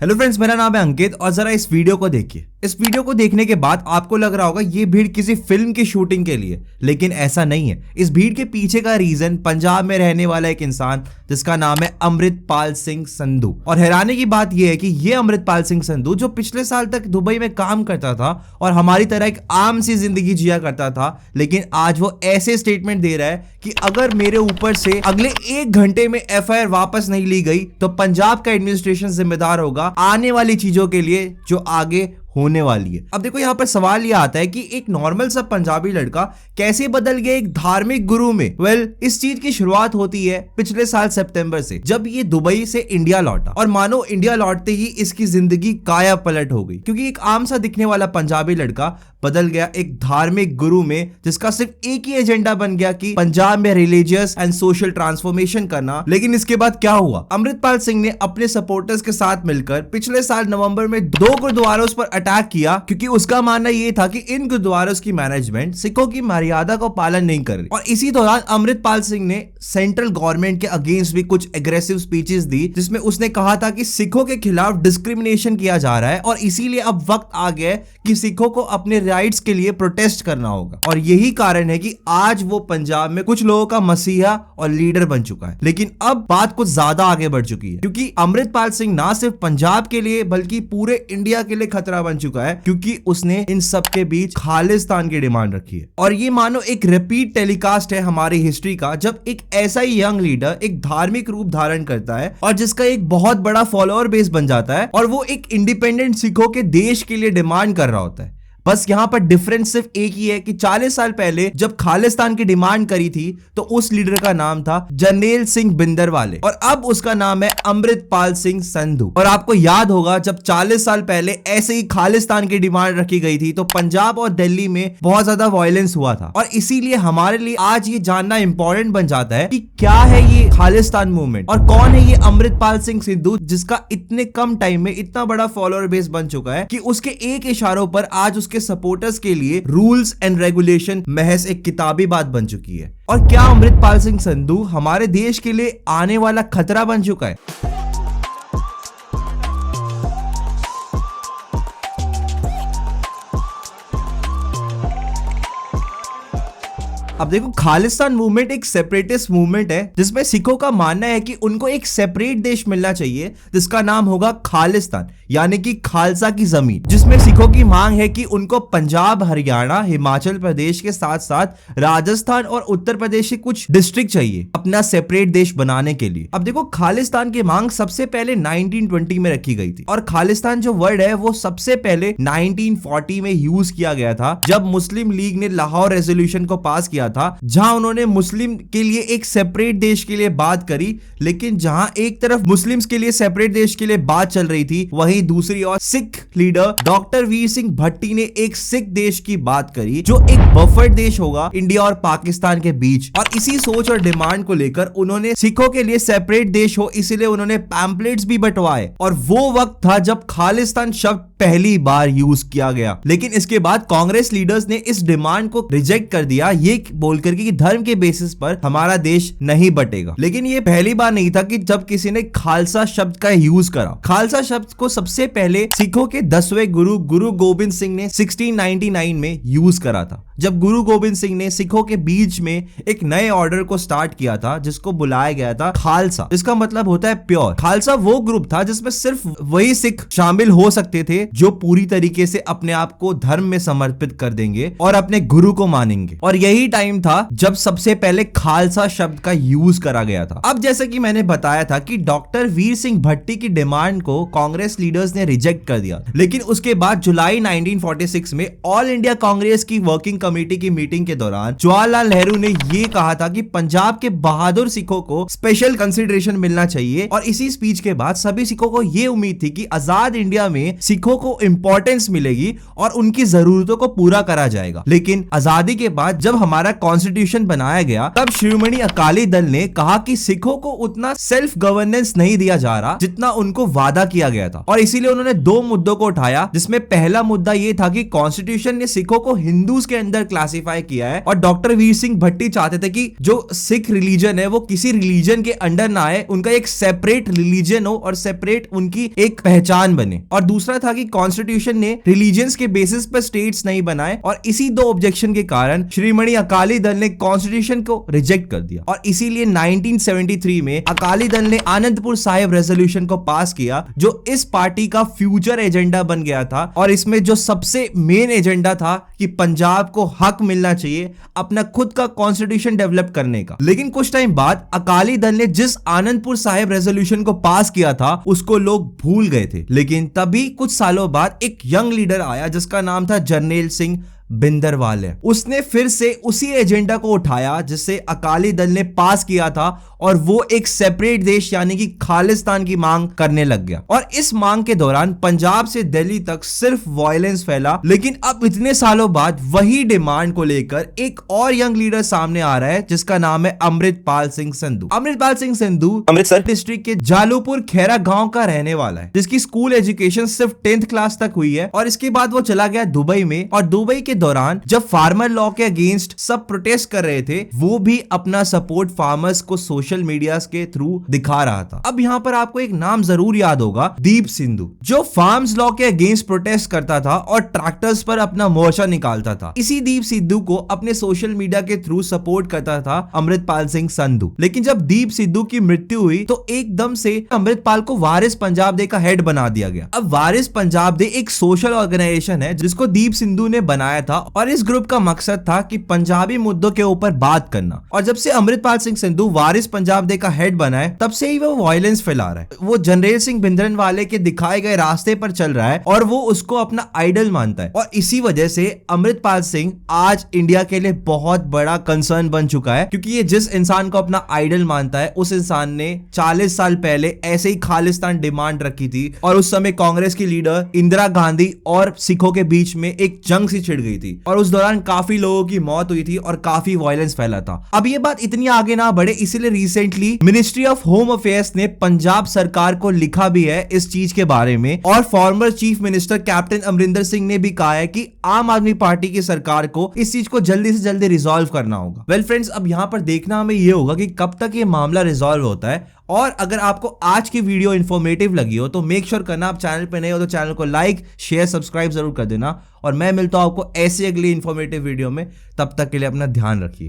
Hello friends, मेरा नाम है अंकित और जरा इस वीडियो को देखिए। इस वीडियो को देखने के बाद आपको लग रहा होगा ये भीड़ किसी फिल्म की शूटिंग के लिए, लेकिन ऐसा नहीं है। इस भीड़ के पीछे का रीजन पंजाब में रहने वाला एक इंसान जिसका नाम है अमृतपाल सिंह संधू। और हैरानी की बात यह है कि ये अमृतपाल सिंह संधू जो पिछले साल तक दुबई में काम करता था और हमारी तरह एक आम सी जिंदगी जिया करता था, लेकिन आज वो ऐसे स्टेटमेंट दे रहा है कि अगर मेरे ऊपर से अगले 1 घंटे में एफआईआर वापस नहीं ली गई तो पंजाब का एडमिनिस्ट्रेशन जिम्मेदार होगा आने वाली चीजों के लिए जो आगे होने वाली है। अब देखो, यहां पर सवाल यह आता है कि एक नॉर्मल सा पंजाबी लड़का कैसे बदल गया एक धार्मिक गुरु में। इस चीज की शुरुआत होती है पिछले साल सितंबर से, जब ये दुबई से इंडिया लौटा और मानो इंडिया लौटते ही इसकी जिंदगी काया पलट हो गई, क्योंकि एक आम सा दिखने वाला पंजाबी लड़का बदल गया एक धार्मिक गुरु में, जिसका सिर्फ एक ही एजेंडा बन गया कि पंजाब में रिलीजियस एंड सोशल ट्रांसफॉर्मेशन करना। लेकिन इसके बाद क्या हुआ? अमृतपाल सिंह ने अपने सपोर्टर्स के साथ मिलकर पिछले साल नवंबर में 2 गुरुद्वारों पर अटैक किया, क्योंकि उसका मानना यह था कि इन गुरुद्वारों की मैनेजमेंट सिखों की मर्यादा को पालन नहीं कर रही। और इसी दौरान अमृतपाल सिंह ने सेंट्रल गवर्नमेंट के अगेंस्ट भी कुछ एग्रेसिव स्पीचेस दी, जिसमें उसने कहा था कि सिखों के खिलाफ डिस्क्रिमिनेशन किया जा रहा है और इसीलिए अब वक्त आ गया है कि सिखों को अपने राइट्स के लिए प्रोटेस्ट करना होगा। और यही कारण है कि आज वो पंजाब में कुछ लोगों का मसीहा और लीडर बन चुका है। लेकिन अब बात कुछ ज्यादा आगे बढ़ चुकी है, क्योंकि अमृतपाल सिंह ना सिर्फ पंजाब के लिए बल्कि पूरे इंडिया के लिए खतरा बन चुका है, क्योंकि उसने इन सब के बीच खालिस्तान की डिमांड रखी है। और ये मानो एक रिपीट टेलीकास्ट है हमारी हिस्ट्री का, जब एक ऐसा ही यंग लीडर एक धार्मिक रूप धारण करता है और जिसका एक बहुत बड़ा फॉलोअर बेस बन जाता है और वो एक इंडिपेंडेंट सिखों के देश के लिए डिमांड कर रहा होता है। बस यहां पर डिफरेंस सिर्फ एक ही है कि 40 साल पहले जब खालिस्तान की डिमांड करी थी तो उस लीडर का नाम था जरनैल सिंह भिंडरवाले और अब उसका नाम है अमृतपाल सिंह संधू। और आपको याद होगा जब 40 साल पहले ऐसे ही खालिस्तान की डिमांड रखी गई थी तो पंजाब और दिल्ली में बहुत ज्यादा वायलेंस हुआ था। और इसीलिए हमारे लिए आज ये जानना इंपॉर्टेंट बन जाता है कि क्या है ये खालिस्तान मूवमेंट और कौन है ये अमृतपाल सिंह संधू, जिसका इतने कम टाइम में इतना बड़ा फॉलोअर बेस बन चुका है कि उसके एक इशारों पर आज उसके सपोर्टर्स के लिए रूल्स एंड रेगुलेशन महज एक किताबी बात बन चुकी है। और क्या अमृतपाल सिंह संधू हमारे देश के लिए आने वाला खतरा बन चुका है? अब देखो, खालिस्तान मूवमेंट एक सेपरेटिस्ट मूवमेंट है जिसमें सिखों का मानना है कि उनको एक सेपरेट देश मिलना चाहिए जिसका नाम होगा खालिस्तान, यानी कि खालसा की जमीन, जिसमें सिखों की मांग है कि उनको पंजाब, हरियाणा, हिमाचल प्रदेश के साथ साथ राजस्थान और उत्तर प्रदेश के कुछ डिस्ट्रिक्ट चाहिए अपना सेपरेट देश बनाने के लिए। अब देखो, खालिस्तान की मांग सबसे पहले 1920 में रखी गई थी और खालिस्तान जो वर्ड है वो सबसे पहले 1940 में यूज किया गया था, जब मुस्लिम लीग ने लाहौर रेजोल्यूशन को पास किया था, जहां उन्होंने मुस्लिम के लिए एक सेपरेट देश के लिए बात करी। लेकिन जहां एक तरफ मुस्लिम्स के लिए सेपरेट देश के लिए बात चल रही थी, वहीं दूसरी ओर सिख लीडर डॉक्टर वीर सिंह भट्टी ने एक सिख देश की बात करी जो एक बफर देश होगा इंडिया और पाकिस्तान के बीच। और इसी सोच और डिमांड को लेकर उन्होंने सिखों के लिए सेपरेट देश हो, इसीलिए उन्होंने पैम्पलेट्स भी बंटवाए। और वो वक्त था जब खालिस्तान शब्द पहली बार यूज किया गया। लेकिन इसके बाद कांग्रेस लीडर्स ने इस डिमांड को रिजेक्ट कर दिया, ये बोलकर कि धर्म के बेसिस पर हमारा देश नहीं बटेगा। लेकिन ये पहली बार नहीं था कि जब किसी ने खालसा शब्द का यूज करा। खालसा शब्द को सबसे पहले सिखों के 10वें गुरु गोबिंद सिंह ने 1699 में यूज करा था, जब गुरु गोबिंद सिंह ने सिखों के बीच में एक नए ऑर्डर को स्टार्ट किया था जिसको बुलाया गया था खालसा, जिसका मतलब होता है प्योर। खालसा वो ग्रुप था जिसमें सिर्फ वही सिख शामिल हो सकते थे जो पूरी तरीके से अपने आप को धर्म में समर्पित कर देंगे और अपने गुरु को मानेंगे। और यही टाइम था जब सबसे पहले खालसा शब्द का यूज करा गया था। अब जैसे कि मैंने बताया था कि डॉक्टर वीर सिंह भट्टी की डिमांड को कांग्रेस लीडर्स ने रिजेक्ट कर दिया, लेकिन उसके बाद जुलाई 1946 में ऑल इंडिया कांग्रेस की वर्किंग कमेटी की मीटिंग के दौरान जवाहरलाल नेहरू ने यह कहा था कि पंजाब के बहादुर सिखों को स्पेशल कंसिडरेशन मिलना चाहिए। और इसी स्पीच के बाद सभी सिखों को यह उम्मीद थी कि आजाद इंडिया में सिखों को इंपॉर्टेंस मिलेगी और उनकी जरूरतों को पूरा करा जाएगा। लेकिन आजादी के बाद जब हमारा कॉन्स्टिट्यूशन बनाया गया तब शिरोमणि अकाली दल ने कहा कि सिखों को उतना सेल्फ गवर्नेंस नहीं दिया जा रहा जितना उनको वादा किया गया था, और इसीलिए उन्होंने दो मुद्दों को उठाया, जिसमें पहला मुद्दा यह था कि कॉन्स्टिट्यूशन ने सिखों को हिंदूज के अंदर क्लासिफाई किया है और डॉक्टर वीर सिंह भट्टी चाहते थे कि जो सिख रिलीजन है वो किसी रिलीजन के अंडर ना आए, उनका एक सेपरेट रिलीजन हो और सेपरेट उनकी एक पहचान बने। और दूसरा था कि कॉन्स्टिट्यूशन ने रिलीजन्स के बेसिस पर स्टेट्स नहीं बनाए, और इसी दो ऑब्जेक्शन के कारण शिरोमणि अकाली दल ने कॉन्स्टिट्यूशन को रिजेक्ट कर दिया और इसीलिए 1973 में अकाली दल ने आनंदपुर साहिब रेजोल्यूशन को पास किया, जो इस पार्टी का फ्यूचर एजेंडा बन गया था। और इसमें जो सबसे मेन एजेंडा था कि पंजाब को हक मिलना चाहिए अपना खुद का कॉन्स्टिट्यूशन डेवलप करने का। लेकिन कुछ टाइम बाद अकाली दल ने जिस आनंदपुर साहिब रेजोल्यूशन को पास किया था उसको लोग भूल गए थे। लेकिन तभी कुछ सालों बाद एक यंग लीडर आया जिसका नाम था जरनैल सिंह भिंदरवाले। उसने फिर से उसी एजेंडा को उठाया जिससे अकाली दल ने पास किया था, और वो एक सेपरेट देश यानी कि खालिस्तान की मांग करने लग गया। और इस मांग के दौरान पंजाब से दिल्ली तक सिर्फ वायलेंस फैला। लेकिन अब इतने सालों बाद वही डिमांड को लेकर एक और यंग लीडर सामने आ रहा है जिसका नाम है अमृतपाल सिंह संधू। अमृतपाल सिंह संधू अमृतसर डिस्ट्रिक्ट के जालूपुर खैरा गांव का रहने वाला है, जिसकी स्कूल एजुकेशन सिर्फ 10th क्लास तक हुई है। और इसके बाद वो चला गया दुबई में, और दुबई के दौरान जब फार्मर लॉ के अगेंस्ट सब प्रोटेस्ट कर रहे थे वो भी अपना सपोर्ट फार्मर्स को सोशल मीडिया के थ्रू दिखा रहा था। अब यहाँ पर आपको एक नाम जरूर याद होगा, दीप सिंधु, जो फार्म्स लॉ के अगेंस्ट प्रोटेस्ट करता था और ट्रैक्टर्स पर अपना मोर्चा निकालता था। इसी दीप सिंधु को अपने सोशल मीडिया के थ्रू सपोर्ट करता था अमृतपाल सिंह संधू। लेकिन जब दीप सिंधु की मृत्यु हुई तो एकदम से अमृतपाल को वारिस पंजाब डे का हेड बना दिया गया। अब वारिस पंजाब डे एक सोशल ऑर्गेनाइजेशन है जिसको दीप सिंधु ने बनाया था, और इस ग्रुप का मकसद था कि पंजाबी मुद्दों के ऊपर बात करना। और जब से अमृतपाल सिंह संधू वारिस पंजाब डे का हेड बना है तब से ही वो वायलेंस फैला रहा है। वो जरनैल सिंह भिंदरवाले के दिखाए गए रास्ते पर चल रहा है और वो उसको अपना आइडल मानता है। और इसी वजह से अमृतपाल सिंह आज इंडिया के लिए बहुत बड़ा कंसर्न बन चुका है, क्योंकि ये जिस इंसान को अपना आइडल मानता है उस इंसान ने 40 साल पहले ऐसे ही खालिस्तान डिमांड रखी थी, और उस समय कांग्रेस की लीडर इंदिरा गांधी और सिखों के बीच में एक जंग सी छिड़ गई थी, और उस दौरान काफी लोगों की मौत हुई थी और काफी वायलेंस फैला था। अब ये बात इतनी आगे ना बढ़े इसलिए recently ministry of home affairs ने पंजाब सरकार को लिखा भी है इस चीज के बारे में, और former chief minister captain Amarinder Singh ने भी कहा है कि आम आदमी पार्टी की सरकार को इस चीज को जल्दी से जल्दी रिजॉल्व करना होगा। वेल फ्रेंड्स, अब यहां पर देखना हमें यह होगा कि कब तक ये मामला रिजॉल्व होता है। और अगर आपको आज की वीडियो इंफॉर्मेटिव लगी हो तो मेक श्योर करना, आप चैनल पे नए हो तो चैनल को लाइक शेयर सब्सक्राइब जरूर कर देना, और मैं मिलता हूं आपको ऐसे अगली इंफॉर्मेटिव वीडियो में। तब तक के लिए अपना ध्यान रखिए।